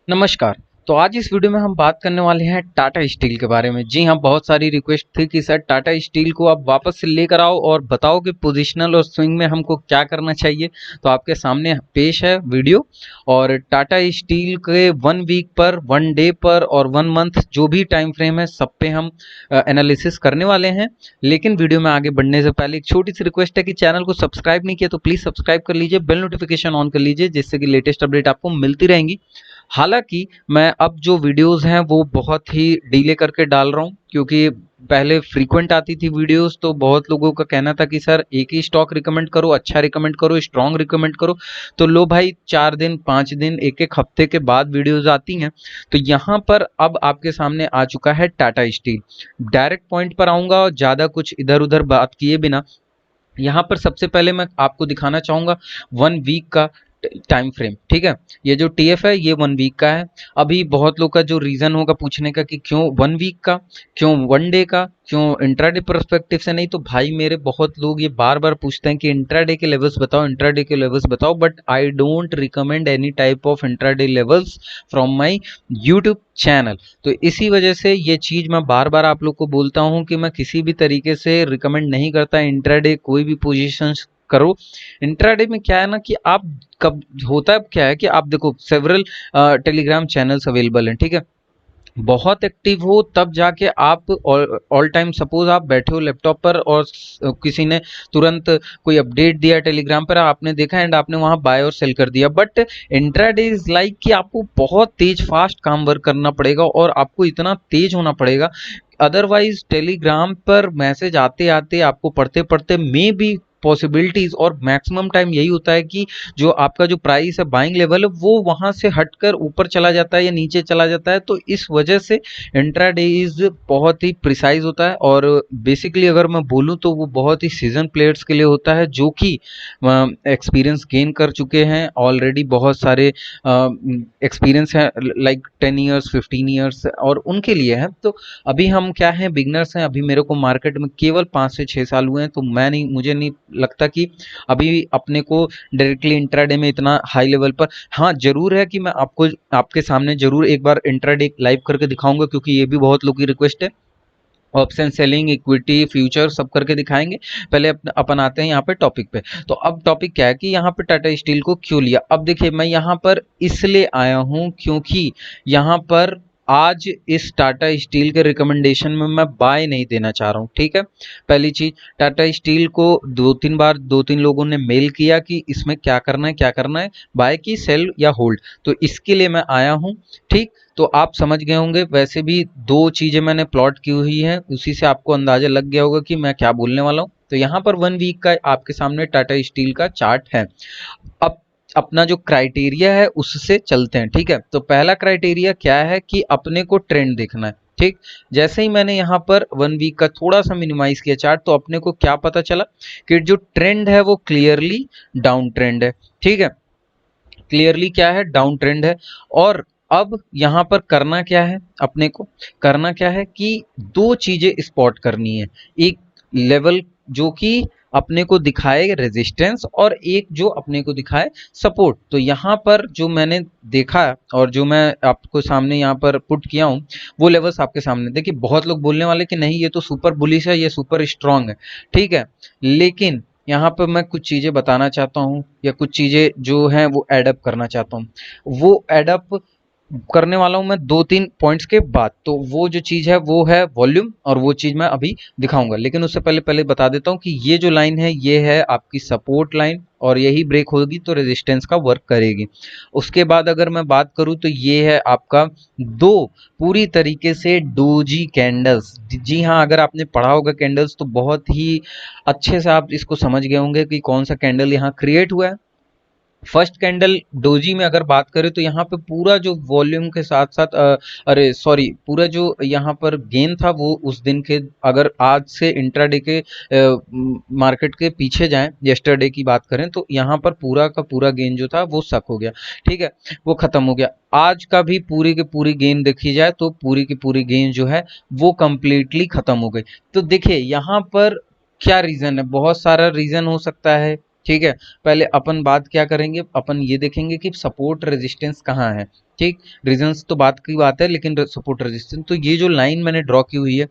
नमस्कार। तो आज इस वीडियो में हम बात करने वाले हैं टाटा स्टील के बारे में। जी हाँ, बहुत सारी रिक्वेस्ट थी कि सर टाटा स्टील को आप वापस से लेकर आओ और बताओ कि पोजिशनल और स्विंग में हमको क्या करना चाहिए। तो आपके सामने पेश है वीडियो। और टाटा स्टील के 1 वीक पर, 1 डे पर और 1 मंथ जो भी टाइम फ्रेम है, सब पे हम एनालिसिस करने वाले हैं। लेकिन वीडियो में आगे बढ़ने से पहले एक छोटी सी रिक्वेस्ट है कि चैनल को सब्सक्राइब नहीं किया तो प्लीज़ सब्सक्राइब कर लीजिए, बेल नोटिफिकेशन ऑन कर लीजिए, जिससे कि लेटेस्ट अपडेट आपको मिलती रहेंगी। हालाँकि मैं अब जो वीडियोज़ हैं वो बहुत ही डिले करके डाल रहा हूँ, क्योंकि पहले फ्रीक्वेंट आती थी वीडियोज़, तो बहुत लोगों का कहना था कि सर एक ही स्टॉक रिकमेंड करो, अच्छा रिकमेंड करो, स्ट्रॉन्ग रिकमेंड करो। तो लो भाई, 4 दिन, 5 दिन, 1-1 हफ्ते के बाद वीडियोज़ आती हैं। तो यहाँ पर अब आपके सामने आ चुका है टाटा स्टील। डायरेक्ट पॉइंट पर आऊँगा और ज़्यादा कुछ इधर-उधर बात किए बिना। यहाँ पर सबसे पहले मैं आपको दिखाना चाहूँगा 1 वीक का टाइम फ्रेम, ठीक है? ये जो टीएफ है ये 1 वीक का है। अभी बहुत लोग का जो रीज़न होगा पूछने का कि क्यों 1 वीक का, क्यों 1 डे का, क्यों इंट्राडे पर्सपेक्टिव से नहीं? तो भाई मेरे बहुत लोग ये बार-बार पूछते हैं कि इंट्राडे के लेवल्स बताओ, इंट्राडे के लेवल्स बताओ, but I don't recommend any type of intraday levels from my YouTube channel. तो इसी वजह से ये चीज़ मैं बार-बार आप लोग को बोलता हूँ कि मैं किसी भी तरीके से रिकमेंड नहीं करता इंट्राडे कोई भी पोजीशंस करो। इंट्राडे में क्या है ना कि आप कब होता क्या है कि आप देखो, सेवरल टेलीग्राम चैनल्स अवेलेबल हैं, ठीक है? बहुत एक्टिव हो तब जाके आप ऑल टाइम, सपोज आप बैठे हो लैपटॉप पर और किसी ने तुरंत कोई अपडेट दिया टेलीग्राम पर, आपने देखा एंड आपने वहां बाय और सेल कर दिया। बट इंट्राडे इज लाइक कि आपको बहुत तेज फास्ट काम वर्क करना पड़ेगा और आपको इतना तेज होना पड़ेगा। अदरवाइज टेलीग्राम पर मैसेज आते आते आपको पढ़ते पढ़ते मे बी पॉसिबिलिटीज और मैक्सिमम टाइम यही होता है कि जो आपका जो प्राइस है, बाइंग लेवल है, वो वहां से हटकर ऊपर चला जाता है या नीचे चला जाता है। तो इस वजह से इंट्राडे इज बहुत ही प्रिसाइज होता है। और बेसिकली अगर मैं बोलूँ तो वो बहुत ही सीजन प्लेयर्स के लिए होता है, जो कि एक्सपीरियंस गेन कर चुके हैं ऑलरेडी। बहुत सारे एक्सपीरियंस है, लाइक 10 ईयर्स, 15 ईयर्स, और उनके लिए है। तो अभी हम क्या हैं, बिगनर्स हैं। अभी मेरे को मार्केट में केवल 5 से 6 साल हुए हैं, तो मुझे नहीं लगता कि अभी अपने को डायरेक्टली इंट्राडे में इतना हाई लेवल पर। हाँ, जरूर है कि मैं आपको आपके सामने जरूर एक बार इंट्राडे लाइव करके दिखाऊंगा, क्योंकि ये भी बहुत लोगों की रिक्वेस्ट है। ऑप्शन सेलिंग, इक्विटी, फ्यूचर सब करके दिखाएंगे। पहले अपन आते हैं यहाँ पे टॉपिक पे। तो अब टॉपिक क्या है कि यहाँ पे टाटा स्टील को क्यों लिया। अब देखिए, मैं यहाँ पर इसलिए आया हूँ क्योंकि यहाँ पर आज इस टाटा स्टील के रिकमेंडेशन में मैं बाय नहीं देना चाह रहा हूँ, ठीक है? पहली चीज, टाटा स्टील को 2-3 लोगों ने मेल किया कि इसमें क्या करना है, क्या करना है, बाय की, सेल या होल्ड। तो इसके लिए मैं आया हूँ, ठीक? तो आप समझ गए होंगे। वैसे भी 2 चीज़ें मैंने प्लॉट की हुई हैं, उसी से आपको अंदाज़ा लग गया होगा कि मैं क्या बोलने वाला हूँ। तो यहाँ पर 1 वीक का आपके सामने टाटा स्टील का चार्ट है। अब अपना जो क्राइटेरिया है उससे चलते हैं, ठीक है? तो पहला क्राइटेरिया क्या है कि अपने को ट्रेंड देखना है, ठीक? जैसे ही मैंने यहाँ पर 1 वीक का थोड़ा सा मिनिमाइज किया चार्ट, तो अपने को क्या पता चला कि जो ट्रेंड है वो क्लियरली डाउन ट्रेंड है, ठीक है? क्लियरली क्या है, डाउन ट्रेंड है। और अब यहाँ पर करना क्या है, अपने को करना क्या है कि 2 चीजें स्पॉट करनी है। एक लेवल जो कि अपने को दिखाए रेजिस्टेंस, और एक जो अपने को दिखाए सपोर्ट। तो यहाँ पर जो मैंने देखा और जो मैं आपको सामने यहाँ पर पुट किया हूँ, वो लेवल्स आपके सामने। देखिए, बहुत लोग बोलने वाले कि नहीं ये तो सुपर बुलिश है, ये सुपर स्ट्रांग है, ठीक है? लेकिन यहाँ पर मैं कुछ चीज़ें बताना चाहता हूँ, या कुछ चीज़ें जो हैं वो एडअप करना चाहता हूँ। वो एडअप करने वाला हूँ मैं 2-3 पॉइंट्स के बाद। तो वो जो चीज़ है वो है वॉल्यूम, और वो चीज़ मैं अभी दिखाऊंगा। लेकिन उससे पहले पहले बता देता हूँ कि ये जो लाइन है ये है आपकी सपोर्ट लाइन, और यही ब्रेक होगी तो रेजिस्टेंस का वर्क करेगी। उसके बाद अगर मैं बात करूँ तो ये है आपका 2 पूरी तरीके से डोजी कैंडल्स। जी हाँ, अगर आपने पढ़ा होगा कैंडल्स तो बहुत ही अच्छे से आप इसको समझ गए होंगे कि कौन सा कैंडल यहाँ क्रिएट हुआ है। फर्स्ट कैंडल डोजी में अगर बात करें तो यहाँ पे पूरा जो वॉल्यूम के साथ साथ अरे सॉरी, पूरा जो यहाँ पर गेन था वो उस दिन के, अगर आज से इंट्राडे के मार्केट के पीछे जाएं, यस्टरडे की बात करें, तो यहाँ पर पूरा का पूरा गेन जो था वो सक हो गया, ठीक है? वो खत्म हो गया। आज का भी पूरी की पूरी गेन देखी जाए तो पूरी की पूरी गेन जो है वो कंप्लीटली खत्म हो गई। तो देखिए यहाँ पर क्या रीजन है, बहुत सारा रीजन हो सकता है ठीक है, पहले अपन बात क्या करेंगे, अपन ये देखेंगे कि सपोर्ट रेजिस्टेंस कहाँ है। ठीक, रीजंस तो बात की बात है, लेकिन सपोर्ट रेजिस्टेंस, तो ये जो लाइन मैंने ड्रॉ की हुई है,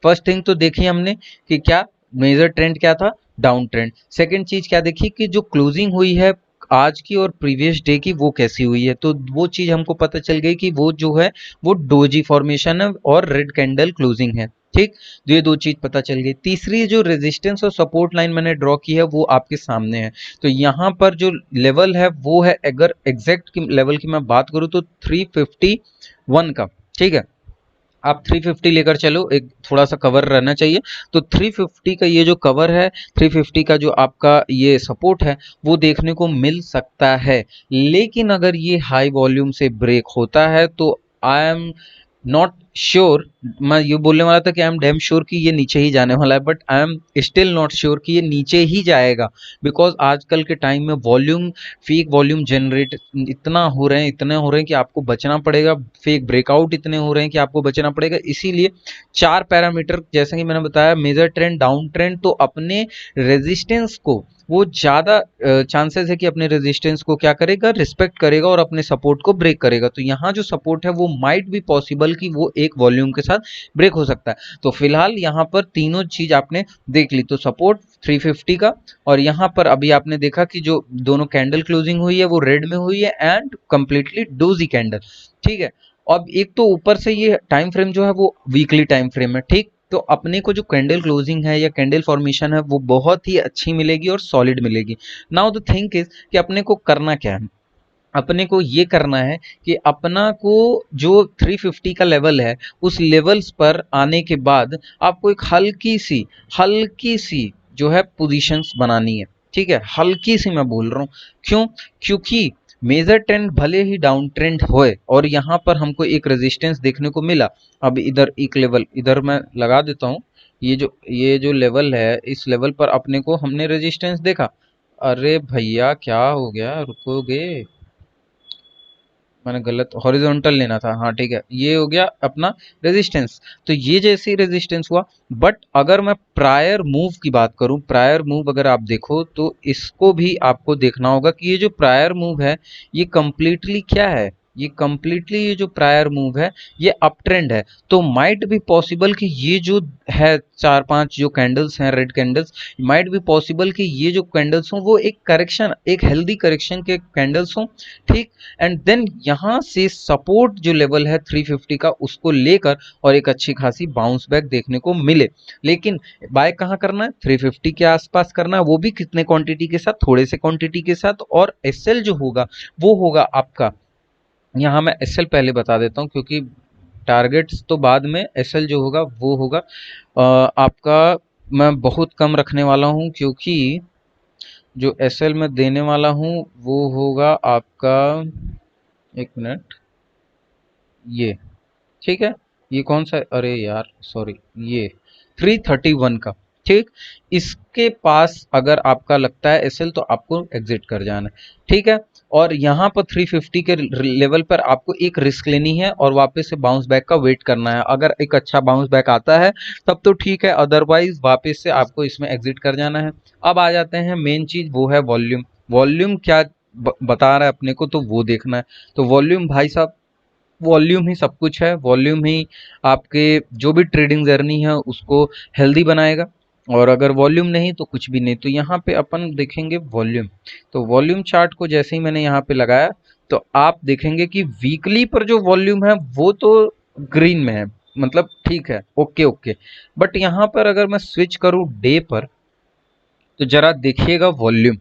फर्स्ट थिंग तो देखी हमने कि क्या मेजर ट्रेंड क्या था, डाउन ट्रेंड। सेकंड चीज क्या देखी कि जो क्लोजिंग हुई है आज की और प्रीवियस डे की वो कैसी हुई है, तो वो चीज हमको पता चल गई कि वो जो है वो डोजी फॉर्मेशन है और रेड कैंडल क्लोजिंग है। ठीक, तो ये दो चीज पता चल गई। तीसरी जो रेजिस्टेंस और सपोर्ट लाइन मैंने ड्रॉ की है वो आपके सामने है। तो यहाँ पर जो लेवल है वो है, अगर एग्जैक्ट की लेवल की मैं बात करूँ तो 351 का। ठीक है, आप 350 लेकर चलो, एक थोड़ा सा कवर रहना चाहिए। तो 350 का ये जो कवर है, 350 का जो आपका ये सपोर्ट है वो देखने को मिल सकता है। लेकिन अगर ये हाई वॉल्यूम से ब्रेक होता है तो आई एम नॉट श्योर, मैं ये बोलने वाला था कि आई एम डैम श्योर कि ये नीचे ही जाने वाला है, but I am still not sure कि ये नीचे ही जाएगा। बिकॉज आजकल के टाइम में वॉल्यूम, फेक वॉल्यूम जनरेट इतना हो रहे हैं, इतने हो रहे हैं कि आपको बचना पड़ेगा। फेक ब्रेकआउट इतने हो रहे हैं कि आपको बचना पड़ेगा। इसीलिए चार पैरामीटर, जैसे कि मैंने बताया, मेजर ट्रेंड, डाउन ट्रेंड, तो अपने रेजिस्टेंस को वो ज़्यादा चांसेस है कि अपने रेजिस्टेंस को क्या करेगा, रिस्पेक्ट करेगा और अपने सपोर्ट को ब्रेक करेगा। तो यहाँ जो सपोर्ट है वो माइट भी पॉसिबल कि वो एक वॉल्यूम के साथ ब्रेक हो सकता है। तो फिलहाल यहाँ पर तीनों चीज आपने देख ली, तो सपोर्ट 350 का, और यहाँ पर अभी आपने देखा कि जो दोनों कैंडल क्लोजिंग हुई है वो रेड में हुई है एंड कंप्लीटली डोजी कैंडल। ठीक है, अब एक तो ऊपर से ये टाइम फ्रेम जो है वो वीकली टाइम फ्रेम है। ठीक, तो अपने को जो कैंडल क्लोजिंग है या कैंडल फॉर्मेशन है वो बहुत ही अच्छी मिलेगी और सॉलिड मिलेगी। नाउ द थिंक इज कि अपने को करना क्या है, अपने को ये करना है कि अपना को जो 350 का लेवल है उस लेवल्स पर आने के बाद आपको एक हल्की सी जो है पोजीशंस बनानी है। ठीक है, हल्की सी मैं बोल रहा हूँ, क्यों, क्योंकि मेजर ट्रेंड भले ही डाउन ट्रेंड होए और यहाँ पर हमको एक रेजिस्टेंस देखने को मिला। अब इधर एक लेवल इधर मैं लगा देता हूँ, ये जो लेवल है, इस लेवल पर अपने को हमने रेजिस्टेंस देखा। अरे भैया क्या हो गया, रुकोगे, मैंने गलत हॉरिजॉन्टल लेना था। हाँ ठीक है, ये हो गया अपना रेजिस्टेंस। तो ये जैसे रेजिस्टेंस हुआ, बट अगर मैं प्रायर मूव की बात करूं, प्रायर मूव अगर आप देखो तो इसको भी आपको देखना होगा कि ये जो प्रायर मूव है ये कंप्लीटली क्या है, ये जो प्रायर मूव है ये अप ट्रेंड है। तो माइट भी पॉसिबल कि ये जो है चार पांच जो कैंडल्स हैं रेड कैंडल्स, माइट भी पॉसिबल कि ये जो कैंडल्स हों वो एक करेक्शन, एक हेल्दी करेक्शन के कैंडल्स हों। ठीक, एंड देन यहाँ से सपोर्ट जो लेवल है 350 का उसको लेकर और एक अच्छी खासी बाउंस बैक देखने को मिले। लेकिन बाय कहाँ करना है, 350 के आसपास करना है, वो भी कितने क्वांटिटी के साथ, थोड़े से क्वांटिटी के साथ। और एसएल जो होगा वो होगा आपका, यहाँ मैं एसएल पहले बता देता हूँ क्योंकि टारगेट्स तो बाद में, एसएल जो होगा वो होगा आपका, मैं बहुत कम रखने वाला हूँ क्योंकि जो एसएल में देने वाला हूँ वो होगा आपका, एक मिनट, ये ठीक है, ये कौन सा, अरे यार सॉरी, ये 331 का। ठीक, इसके पास अगर आपका लगता है एसएल तो आपको एग्जिट कर जाना है। ठीक है, और यहाँ पर 350 के लेवल पर आपको एक रिस्क लेनी है और वापस से बाउंस बैक का वेट करना है। अगर एक अच्छा बाउंस बैक आता है तब तो ठीक है, अदरवाइज वापस से आपको इसमें एग्जिट कर जाना है। अब आ जाते हैं मेन चीज, वो है वॉल्यूम। वॉल्यूम क्या बता रहा है अपने को, तो वो देखना है। तो वॉल्यूम भाई साहब, वॉल्यूम ही सब कुछ है, वॉल्यूम ही आपके जो भी ट्रेडिंग जर्नी है उसको हेल्दी बनाएगा। और अगर वॉल्यूम नहीं तो कुछ भी नहीं। तो यहाँ पे अपन देखेंगे वॉल्यूम। तो वॉल्यूम चार्ट को जैसे ही मैंने यहाँ पे लगाया तो आप देखेंगे कि वीकली पर जो वॉल्यूम है वो तो ग्रीन में है, मतलब ठीक है, ओके ओके। बट यहाँ पर अगर मैं स्विच करूँ डे पर तो जरा देखिएगा वॉल्यूम।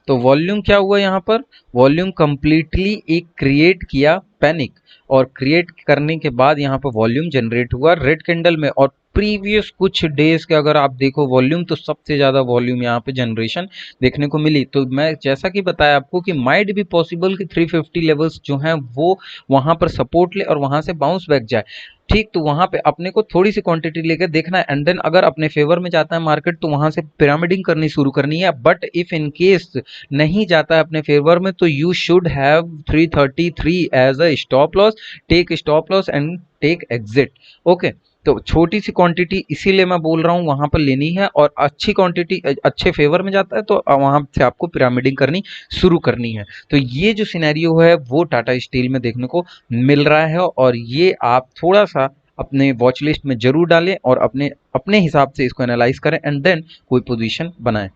तो वॉल्यूम क्या हुआ यहाँ पर, वॉल्यूम कंप्लीटली एक क्रिएट किया पैनिक, और क्रिएट करने के बाद यहाँ पर वॉल्यूम जनरेट हुआ रेड कैंडल में। और प्रीवियस कुछ डेज के अगर आप देखो वॉल्यूम, तो सबसे ज़्यादा वॉल्यूम यहाँ पे जनरेशन देखने को मिली। तो मैं जैसा कि बताया आपको कि माइट भी पॉसिबल कि 350 लेवल्स जो हैं वो वहाँ पर सपोर्ट ले और वहाँ से बाउंस बैक जाए। ठीक, तो वहाँ पे अपने को थोड़ी सी क्वांटिटी लेकर देखना है, एंड देन अगर अपने फेवर में जाता है मार्केट तो वहाँ से पिरामिडिंग करनी शुरू करनी है। बट इफ इन केस नहीं जाता है अपने फेवर में तो you should have 333 as a stop loss, take stop loss and take exit. Okay, तो छोटी सी क्वांटिटी इसीलिए मैं बोल रहा हूँ वहाँ पर लेनी है, और अच्छी क्वांटिटी अच्छे फेवर में जाता है तो वहाँ से आपको पिरामिडिंग करनी शुरू करनी है। तो ये जो सिनेरियो है वो टाटा स्टील में देखने को मिल रहा है, और ये आप थोड़ा सा अपने वॉच लिस्ट में जरूर डालें और अपने अपने हिसाब से इसको एनालाइज करें एंड देन कोई पोजीशन बनाएं।